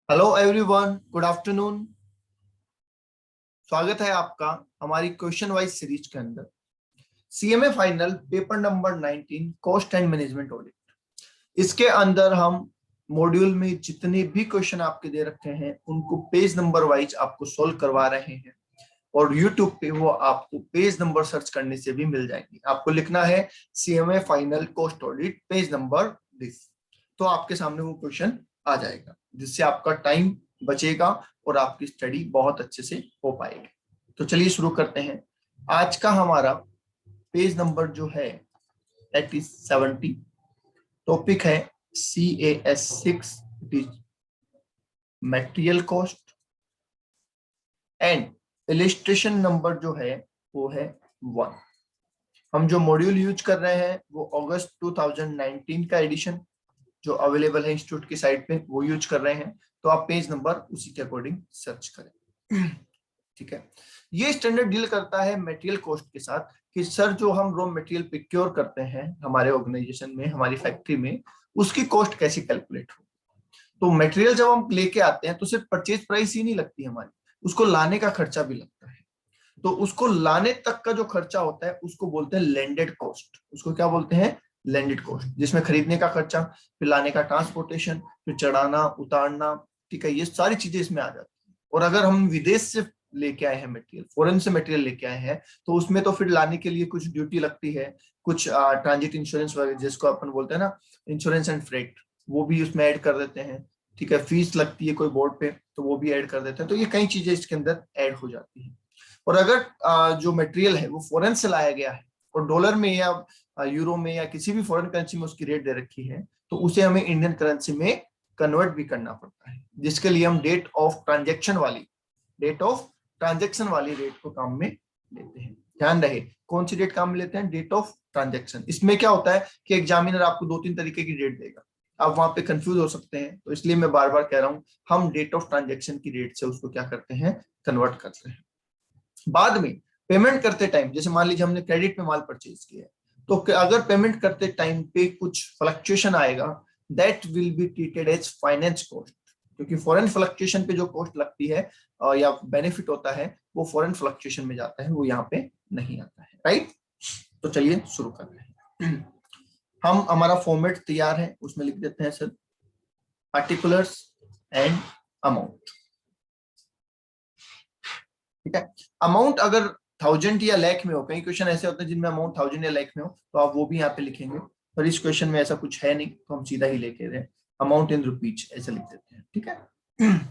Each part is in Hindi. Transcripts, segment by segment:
Hello everyone, good afternoon. स्वागत है आपका हमारी क्वेश्चन वाइज सीरीज के अंदर। CMA final paper number 19 cost and management audit. इसके अंदर हम मॉड्यूल में जितने भी क्वेश्चन आपके दे रखे हैं उनको पेज नंबर वाइज आपको सोल्व करवा रहे हैं और यूट्यूब पे वो आपको पेज नंबर सर्च करने से भी मिल जाएंगे। आपको लिखना है CMA final cost audit page number this, तो आपके सामने वो क्वेश्चन आ जाएगा, जिससे आपका टाइम बचेगा और आपकी स्टडी बहुत अच्छे से हो पाएगी। तो चलिए शुरू करते हैं। आज का हमारा पेज नंबर जो है दैट इज 70। टॉपिक है CAS6 material cost and illustration number जो है वो है 1। हम जो मॉड्यूल यूज कर रहे हैं वो अगस्त 2019 का एडिशन जो अवेलेबल है इंस्टीट्यूट की साइट पे वो यूज कर रहे हैं। तो आप पेज नंबर उसी के अकॉर्डिंग सर्च करें। ठीक है, ये स्टैंडर्ड डील करता है मटेरियल कॉस्ट के साथ कि सर जो हम रॉ मटेरियल प्रोक्योर करते हैं हमारे ऑर्गेनाइजेशन में, हमारी फैक्ट्री में, उसकी कॉस्ट कैसे कैलकुलेट हो। तो मटेरियल जब हम लेके आते हैं तो सिर्फ परचेज प्राइस ही नहीं लगती हमारी, उसको लाने का खर्चा भी लगता है। तो उसको लाने तक का जो खर्चा होता है उसको बोलते हैं लैंडेड कॉस्ट। उसको क्या बोलते हैं? लैंडेड कॉस्ट, जिसमें खरीदने का खर्चा, फिर लाने का ट्रांसपोर्टेशन, फिर चढ़ाना उतारना, ठीक है, ये सारी चीजें इसमें आ जाती है। और अगर हम विदेश से लेके आए हैं मटेरियल, फॉरेन से मटेरियल लेके आए हैं, तो उसमें तो फिर लाने के लिए कुछ ड्यूटी लगती है, कुछ ट्रांजिट इंश्योरेंस वगैरह जिसको अपन बोलते हैं ना, इंश्योरेंस एंड फ्रेट, वो भी उसमें ऐड कर देते हैं। ठीक है, फीस लगती है कोई बोर्ड पे तो वो भी ऐड कर देते हैं। तो ये कई चीजें इसके अंदर ऐड हो जाती है। और अगर जो मटेरियल है वो फॉरेन से लाया गया है और डॉलर में या यूरो में या किसी भी फॉरेन करेंसी में उसकी रेट दे रखी है, तो उसे हमें इंडियन करेंसी में कन्वर्ट भी करना पड़ता है, जिसके लिए हम डेट ऑफ ट्रांजेक्शन वाली रेट को काम में लेते हैं। ध्यान रहे कौन सी डेट काम में लेते हैं? Date of transaction. इसमें क्या होता है कि एग्जामिनर आपको 2-3 तरीके की डेट देगा, आप वहां पे कंफ्यूज हो सकते हैं। तो इसलिए मैं बार बार कह रहा हूं, हम डेट ऑफ ट्रांजेक्शन की रेट से उसको क्या करते हैं? कन्वर्ट करते हैं। बाद में पेमेंट करते टाइम, जैसे मान लीजिए हमने क्रेडिट में माल परचेज किया है, तो अगर पेमेंट करते टाइम पे कुछ फ्लक्चुएशन आएगा, that will be treated as finance cost, क्योंकि फॉरेन फ्लक्चुएशन पे जो कॉस्ट लगती है या बेनिफिट होता है वो फॉरेन फ्लक्चुएशन में जाता है, वो यहाँ पे नहीं आता है। राइट, तो चलिए शुरू कर रहे हैं। हम हमारा फॉर्मेट तैयार है, उसमें लिख देते हैं सर पार्टिकुलर्स एंड अमाउंट। ठीक है, अमाउंट अगर 1000 या लाख में हो, कई क्वेश्चन ऐसे होते हैं जिनमें अमाउंट 1000 या लाख में हो, तो आप वो भी यहाँ पे लिखेंगे। पर इस क्वेश्चन में ऐसा कुछ है नहीं, तो हम सीधा ही लेके रहे अमाउंट इन रुपीज ऐसे लिख देते हैं। ठीक है,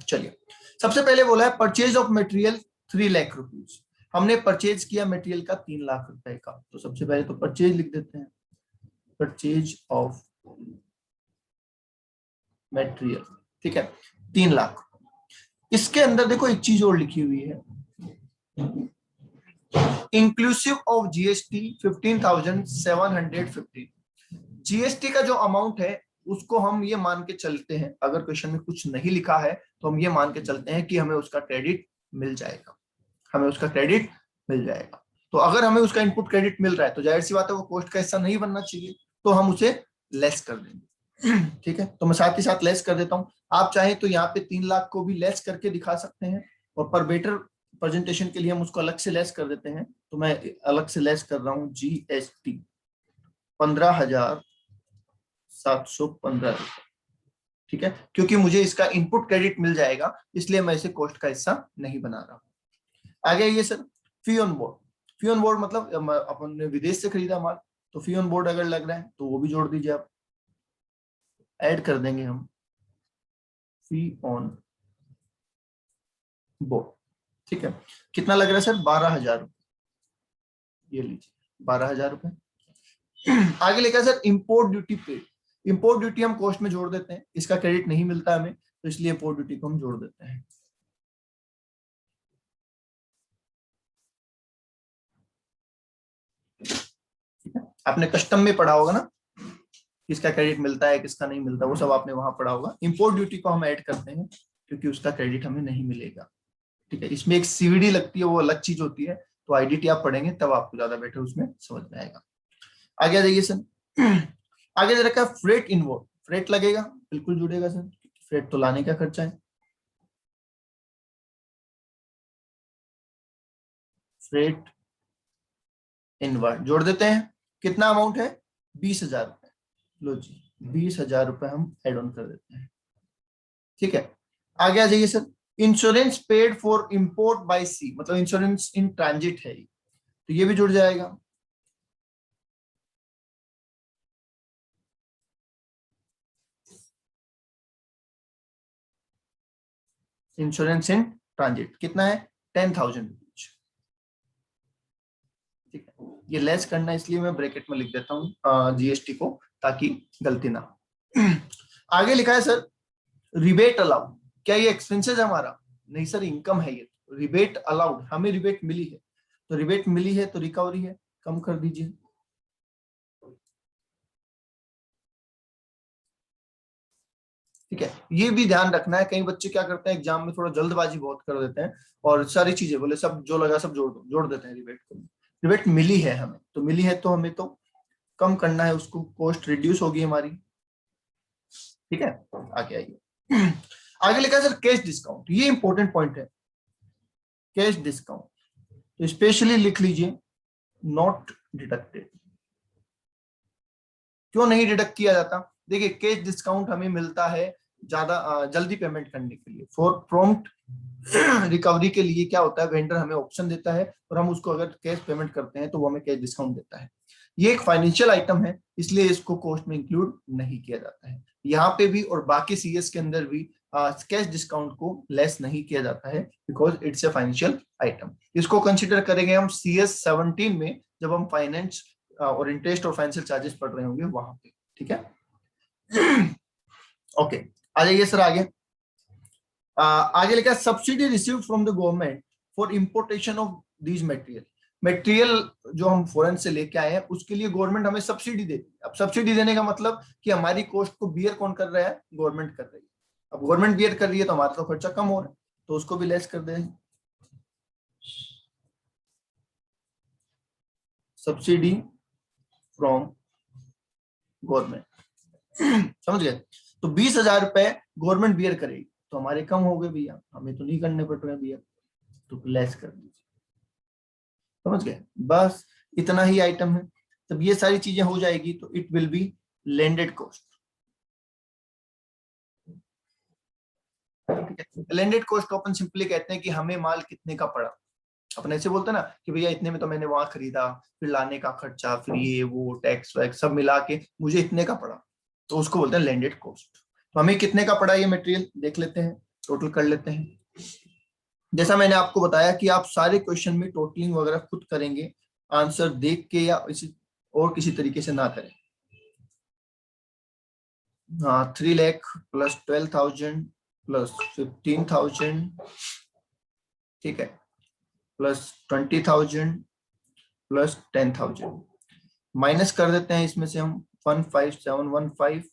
चलिए सबसे पहले बोला है purchase of material 3 lakh rupees. हमने परचेज किया मटेरियल का 3 लाख रुपए का, तो सबसे पहले तो परचेज लिख देते हैं, परचेज ऑफ मटेरियल। ठीक है, 3 लाख। इसके अंदर देखो एक चीज और लिखी हुई है, इंक्लूसिव ऑफ जीएसटी 15,750। जीएसटी का जो अमाउंट है उसको हम ये मान के चलते हैं, अगर क्वेश्चन में कुछ नहीं लिखा है तो हम ये मान के चलते हैं कि हमें उसका क्रेडिट मिल जाएगा, हमें उसका क्रेडिट मिल जाएगा। तो अगर हमें उसका इनपुट क्रेडिट मिल रहा है तो जाहिर सी बात है वो कॉस्ट का हिस्सा नहीं बनना चाहिए, तो हम उसे लेस कर देंगे। ठीक है, तो मैं साथ ही साथ लेस कर देता हूं। आप चाहें तो यहाँ पे 3 लाख को भी लेस करके दिखा सकते हैं, और पर बेटर प्रेजेंटेशन के लिए हम उसको अलग से लेस कर देते हैं। तो मैं अलग से लेस कर रहा हूँ जीएसटी 15,715 रुपए। ठीक है, क्योंकि मुझे इसका इनपुट क्रेडिट मिल जाएगा, इसलिए मैं इसे कॉस्ट का हिस्सा नहीं बना रहा हूँ। आगे ये sir fee on board. Fee on board मतलब अपन ने विदेश से खरीदा माल, तो फी ऑन बोर्ड अगर लग रहा है तो वो भी जोड़ दीजिए आप, ऐड कर देंगे हम फी ऑन बोर्ड। ठीक है, कितना लग रहा है सर? 12,000 रुपए। ये लीजिए 12,000 रुपए। आगे लिखा sir import duty paid. Import duty हम कॉस्ट में जोड़ देते हैं, इसका क्रेडिट नहीं मिलता हमें, तो इसलिए इंपोर्ट ड्यूटी को हम जोड़ देते हैं। ठीक है, आपने कस्टम में पढ़ा होगा ना, किसका क्रेडिट मिलता है किसका नहीं मिलता, वो सब आपने वहां पढ़ा होगा। इंपोर्ट ड्यूटी को हम ऐड करते हैं क्योंकि उसका क्रेडिट हमें नहीं मिलेगा। ठीक है, इसमें एक सीवीडी लगती है, वो अलग चीज होती है, तो आईडीटी आप पढ़ेंगे तब आपको ज्यादा बेटर उसमें समझ में आएगा। आगे आ जाइए सर। आगे दे रखा है फ्रेट इनवॉर्ड। फ्रेट लगेगा, बिल्कुल जुड़ेगा सर, फ्रेट तो लाने का खर्चा है। फ्रेट इनवर्ड जोड़ देते हैं। कितना अमाउंट है? 20,000 रुपए। लो जी, 20,000 रुपए हम एड ऑन कर देते हैं। ठीक है, आगे आ जाइए sir. Insurance paid for import by sea, मतलब इंश्योरेंस इन ट्रांजिट है, तो ये भी जुड़ जाएगा। इंश्योरेंस इन ट्रांजिट कितना है? 10,000 रुपीज। ठीक है, ये लेस करना इसलिए मैं ब्रैकेट में लिख देता हूँ जीएसटी को, ताकि गलती ना हो। आगे लिखा है सर रिबेट अलाउड। क्या ये एक्सपेंसेस है हमारा? नहीं सर, इनकम है ये। रिबेट अलाउड, हमें रिबेट मिली है, तो रिबेट मिली है तो रिकवरी है, कम कर दीजिए। ठीक है, ये भी ध्यान रखना है, कई बच्चे क्या करते हैं एग्जाम में थोड़ा जल्दबाजी बहुत कर देते हैं और सारी चीजें बोले सब जो लगा सब जोड़ दो, जोड़ देते हैं रिबेट को। रिबेट मिली है हमें, तो मिली है तो हमें तो कम करना है उसको, कॉस्ट रिड्यूस होगी हमारी। ठीक है, आगे आइए। आगे लिखा है सर कैश डिस्काउंट, ये इंपॉर्टेंट पॉइंट है। कैश डिस्काउंट तो स्पेशली लिख लीजिए नॉट डिडक्टेड। क्यों नहीं डिडक्ट किया जाता? देखिए कैश डिस्काउंट हमें मिलता है ज्यादा जल्दी पेमेंट करने के लिए, फॉर प्रॉम्प्ट रिकवरी के लिए क्या होता है, वेंडर हमें ऑप्शन देता है और हम उसको अगर कैश पेमेंट करते हैं तो वो हमें कैश डिस्काउंट देता है। ये एक फाइनेंशियल आइटम है, इसलिए इसको कॉस्ट में इंक्लूड नहीं किया जाता है। यहाँ पे भी और बाकी सीएस के अंदर भी कैश डिस्काउंट को लेस नहीं किया जाता है, because it's a financial item. इसको कंसिडर करेंगे हम CS 17 में, जब हम फाइनेंस और इंटरेस्ट और फाइनेंशियल चार्जेस पढ़ रहे होंगे वहां पे। ठीक है, ओके, आ जाइए सर आगे। आगे लिखा है subsidy received from the government for importation of these material. Material जो हम फॉरेन से लेके आए हैं उसके लिए गवर्नमेंट हमें सब्सिडी देती है। अब सब्सिडी देने का मतलब कि हमारी कॉस्ट को बियर कौन कर रहा है? गवर्नमेंट कर रही है। अब गवर्नमेंट बियर कर रही है तो हमारा तो खर्चा कम हो रहा है, तो उसको भी लेस कर दें। सब्सिडी फ्रॉम गवर्नमेंट, समझ गए? तो 20,000 रुपए गवर्नमेंट बियर करेगी तो हमारे कम हो गए भैया, हमें तो नहीं करने पड़ रहे बियर, तो लेस कर दीजिए। समझ गए? बस इतना ही आइटम है। तब ये सारी चीजें हो जाएगी तो it will be landed cost. Landed cost को अपन सिंपली कहते हैं कि हमें माल कितने का पड़ा। अपन ऐसे बोलते हैं ना कि भैया इतने में तो मैंने वहां खरीदा, फिर लाने का खर्चा, फिर ये वो टैक्स वैक्स सब मिला के मुझे इतने का पड़ा, तो उसको बोलते हैं लैंडेड कॉस्ट। तो हमें कितने का पड़ा ये मटेरियल देख लेते हैं, टोटल कर लेते हैं। जैसा मैंने आपको बताया कि आप सारे क्वेश्चन में टोटलिंग वगैरह खुद करेंगे, आंसर देख के या इसी और किसी तरीके से ना करें। हाँ, 3 लाख प्लस 12,000 प्लस 15,000, ठीक है, प्लस 20,000 प्लस 10,000, माइनस कर देते हैं इसमें से हम 15715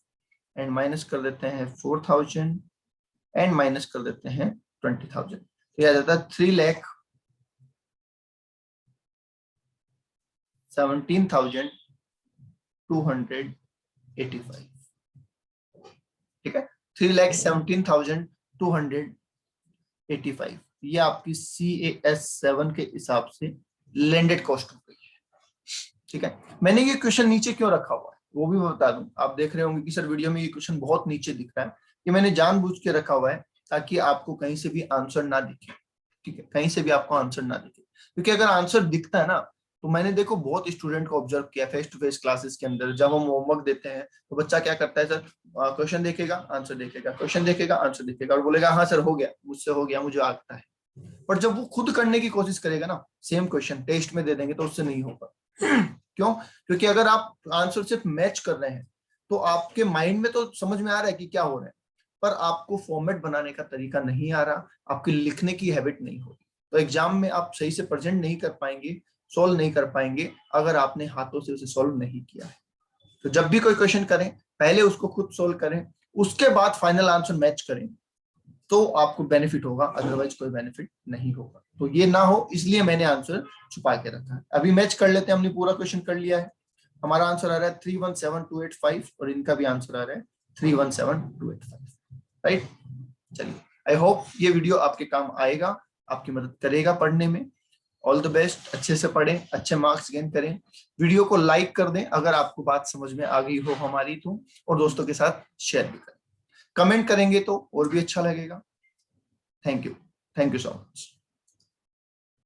एंड माइनस कर देते हैं 4,000 एंड माइनस कर देते हैं 20,000, तो यह जाता है 3,17,285। ठीक है, 3,17,285 ये आपकी CAS 7 के हिसाब से लैंडेड कॉस्ट हो गई है। ठीक है, मैंने ये क्वेश्चन नीचे क्यों रखा हुआ है वो भी बता दूं। आप देख रहे होंगे कि सर वीडियो में ये क्वेश्चन बहुत नीचे दिख रहा है, ये मैंने जानबूझ के रखा हुआ है ताकि आपको कहीं से भी आंसर ना दिखे। ठीक है, कहीं से भी आपको आंसर ना दिखे, क्योंकि अगर आंसर दिखता है ना, तो मैंने देखो बहुत स्टूडेंट को ऑब्जर्व किया फेस टू फेस क्लासेस के अंदर, जब हम होमवर्क देते हैं तो बच्चा क्या करता है, सर क्वेश्चन देखेगा आंसर देखेगा, क्वेश्चन देखेगा आंसर देखेगा और बोलेगा हाँ सर हो गया, मुझसे हो गया, मुझे आता है। पर जब वो खुद करने की कोशिश करेगा ना, सेम क्वेश्चन टेस्ट में दे देंगे तो उससे नहीं होगा। क्यों? क्योंकि अगर आप आंसर सिर्फ मैच कर रहे हैं तो आपके माइंड में तो समझ में आ रहा है कि क्या हो रहा है, पर आपको फॉर्मेट बनाने का तरीका नहीं आ रहा, आपकी लिखने की हैबिट नहीं हो रही, तो एग्जाम में आप सही से प्रेजेंट नहीं कर पाएंगे, सॉल्व नहीं कर पाएंगे अगर आपने हाथों से उसे सॉल्व नहीं किया है। तो जब भी कोई क्वेश्चन करें पहले उसको खुद सॉल्व करें, उसके बाद फाइनल आंसर मैच करें, तो आपको बेनिफिट होगा, अदरवाइज कोई बेनिफिट नहीं होगा। तो ये ना हो इसलिए मैंने आंसर छुपा के रखा है। अभी मैच कर लेते हैं, हमने पूरा क्वेश्चन कर लिया है। हमारा आंसर आ रहा है 317,285 और इनका भी आंसर आ रहा है 317,285, राइट। चलिए, आई होप ये वीडियो आपके काम आएगा, आपकी मदद करेगा पढ़ने में। ऑल द बेस्ट, अच्छे से पढ़ें, अच्छे मार्क्स गेन करें। वीडियो को लाइक कर दें अगर आपको बात समझ में आ गई हो हमारी तो, और दोस्तों के साथ शेयर भी करें। कमेंट करेंगे तो और भी अच्छा लगेगा। Thank you so much.